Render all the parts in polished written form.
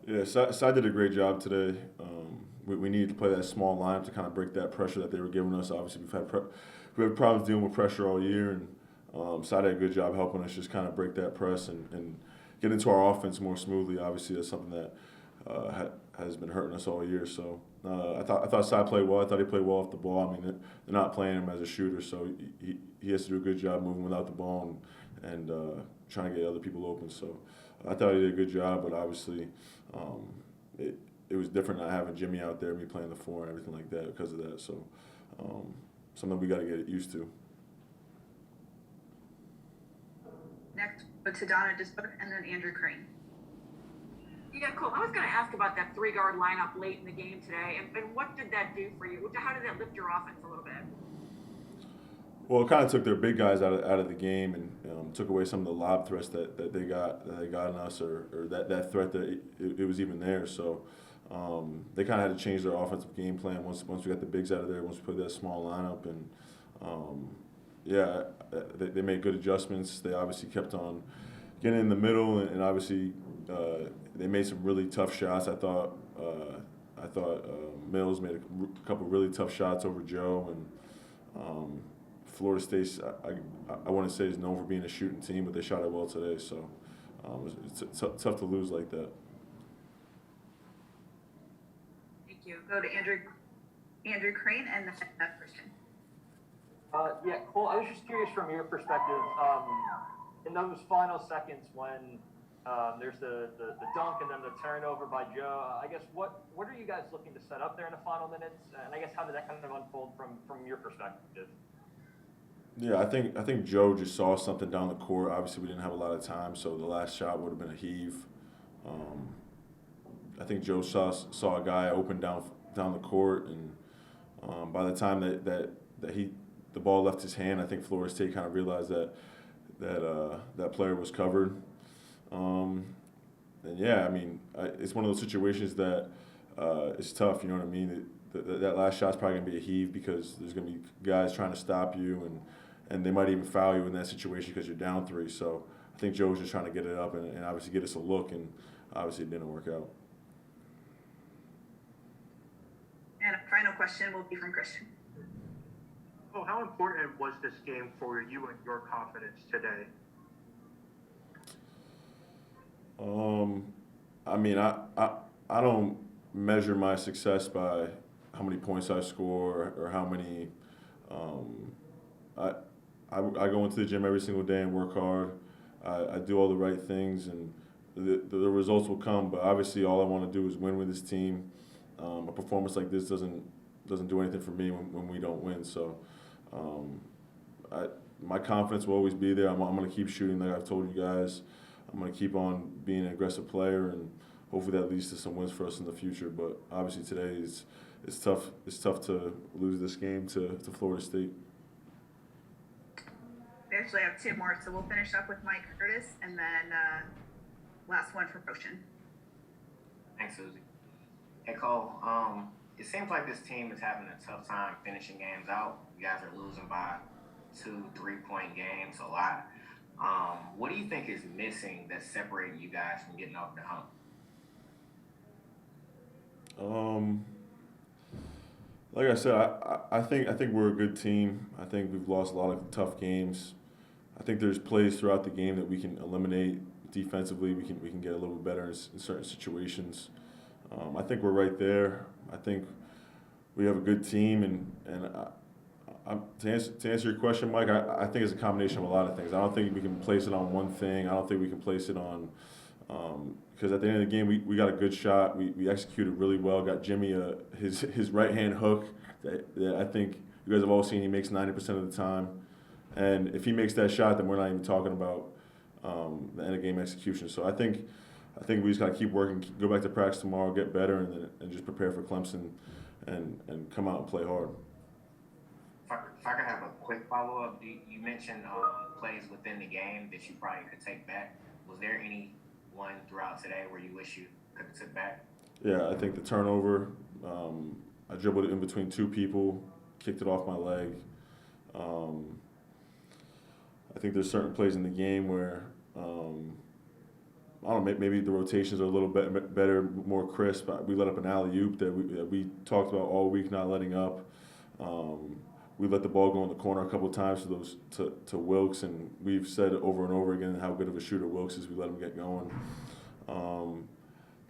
Yeah, Sai did a great job today. We needed to play that small line to kind of break that pressure that they were giving us. Obviously, we've had problems dealing with pressure all year, and Sai did a good job helping us just kind of break that press and get into our offense more smoothly. Obviously, that's something that has been hurting us all year. So I thought Sai played well. I thought he played well off the ball. I mean, they're not playing him as a shooter, so he has to do a good job moving without the ball and trying to get other people open. So I thought he did a good job, but obviously. Um, it, it was different not having Jimmy out there, me playing the four and everything like that because of that. So, um, something we got to get used to. Next, go to Donna Disbook and then Andrew Crane. Yeah, cool. I was going to ask about that three-guard lineup late in the game today, and what did that do for you? How did that lift your offense a little bit? Well, it kind of took their big guys out of the game and took away some of the lob threats that they got in us, or that threat that it was even there. So they kind of had to change their offensive game plan once we got the bigs out of there. Once we put that small lineup and um, yeah, they made good adjustments. They obviously kept on getting in the middle and obviously they made some really tough shots. I thought Mills made a couple really tough shots over Joe and. Florida State, I want to say, is known for being a shooting team, but they shot it well today. So it's tough to lose like that. Thank you. Go to Andrew Crane and then Christian. Yeah, Cole, I was just curious from your perspective, in those final seconds when there's the dunk and then the turnover by Joe, I guess what are you guys looking to set up there in the final minutes? And I guess how did that kind of unfold from your perspective? Yeah, I think Joe just saw something down the court. Obviously, we didn't have a lot of time, so the last shot would have been a heave. Um, I think Joe saw a guy open down the court, and by the time that the ball left his hand, I think Florida State kind of realized that player was covered. Um, and yeah, I mean, it's one of those situations that it's tough. You know what I mean? That last shot's probably gonna be a heave because there's gonna be guys trying to stop you, and they might even foul you in that situation because you're down three. So I think Joe was just trying to get it up and obviously get us a look, and obviously it didn't work out. And a final question will be from Christian. Oh, how important was this game for you and your confidence today? Um, I mean, I don't measure my success by how many points I score or how many. Um, I, I go into the gym every single day and work hard. I do all the right things, and the results will come. But obviously, all I want to do is win with this team. A performance like this doesn't do anything for me when we don't win. So, um, I, my confidence will always be there. I'm going to keep shooting like I've told you guys. I'm going to keep on being an aggressive player, and hopefully that leads to some wins for us in the future. But obviously today it's tough. It's tough to lose this game to Florida State. We actually have two more, so we'll finish up with Mike Curtis and then last one for Ocean. Thanks, Susie. Hey Cole, it seems like this team is having a tough time finishing games out. You guys are losing by 2 3 point games a lot. What do you think is missing that's separating you guys from getting over the hump? Um, like I said, I think we're a good team. I think we've lost a lot of tough games. I think there's plays throughout the game that we can eliminate defensively. We can get a little bit better in certain situations. I think we're right there. I think we have a good team, to answer your question, Mike, I think it's a combination of a lot of things. I don't think we can place it on one thing. I don't think we can place it on because at the end of the game we got a good shot. We executed really well. Got Jimmy his right hand hook that I think you guys have all seen. He makes 90% of the time, and if he makes that shot, then we're not even talking about the end of game execution. So I think we just got to keep working, go back to practice tomorrow, get better, and just prepare for Clemson and come out and play hard. If I could have a quick follow up, you mentioned plays within the game that you probably could take back. Was there any one throughout today where you wish you could have took back? Yeah, I think the turnover. I dribbled it in between two people, kicked it off my leg. Um, I think there's certain plays in the game where I don't know, maybe the rotations are a little bit better, more crisp. We let up an alley-oop that we talked about all week, not letting up. We let the ball go in the corner a couple of times to Wilkes, and we've said over and over again how good of a shooter Wilkes is. We let him get going.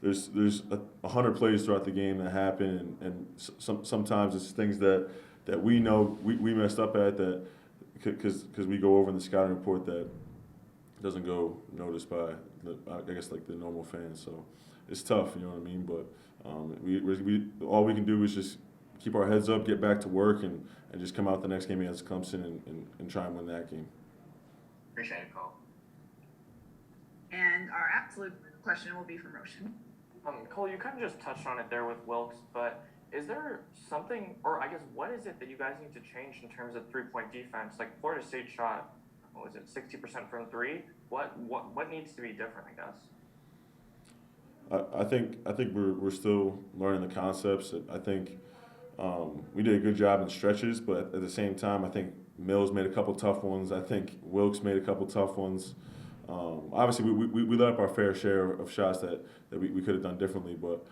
There's 100 plays throughout the game that happen, and sometimes it's things that we know we messed up at that because we go over in the scouting report that doesn't go noticed by I guess like the normal fans. So it's tough, you know what I mean. But we all we can do is just keep our heads up, get back to work, and just come out the next game against Clemson and try and win that game. Appreciate it, Cole. And our absolute question will be from Roshan. Cole, you kind of just touched on it there with Wilkes, but is there something, or I guess what is it that you guys need to change in terms of three-point defense? Like Florida State shot, what was it, 60% from three? What needs to be different, I guess? I think we're still learning the concepts. I think we did a good job in stretches, but at the same time, I think Mills made a couple tough ones. I think Wilkes made a couple tough ones. Obviously, we let up our fair share of shots that we could have done differently, but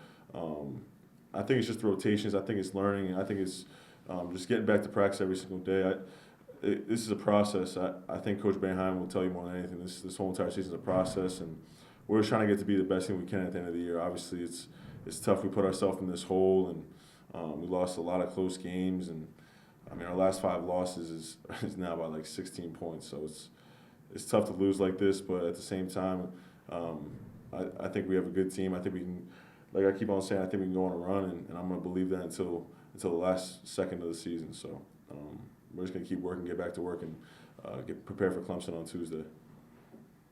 I think it's just the rotations. I think it's learning, and I think it's just getting back to practice every single day. This is a process. I think Coach Boeheim will tell you more than anything. This whole entire season is a process, and we're just trying to get to be the best team we can at the end of the year. Obviously, it's tough. We put ourselves in this hole, and we lost a lot of close games, and I mean our last 5 losses is now by like 16 points. So it's tough to lose like this, but at the same time, I think we have a good team. I think we can, like I keep on saying, I think we can go on a run, and I'm going to believe that until the last second of the season. So we're just going to keep working, get back to work, and get prepared for Clemson on Tuesday.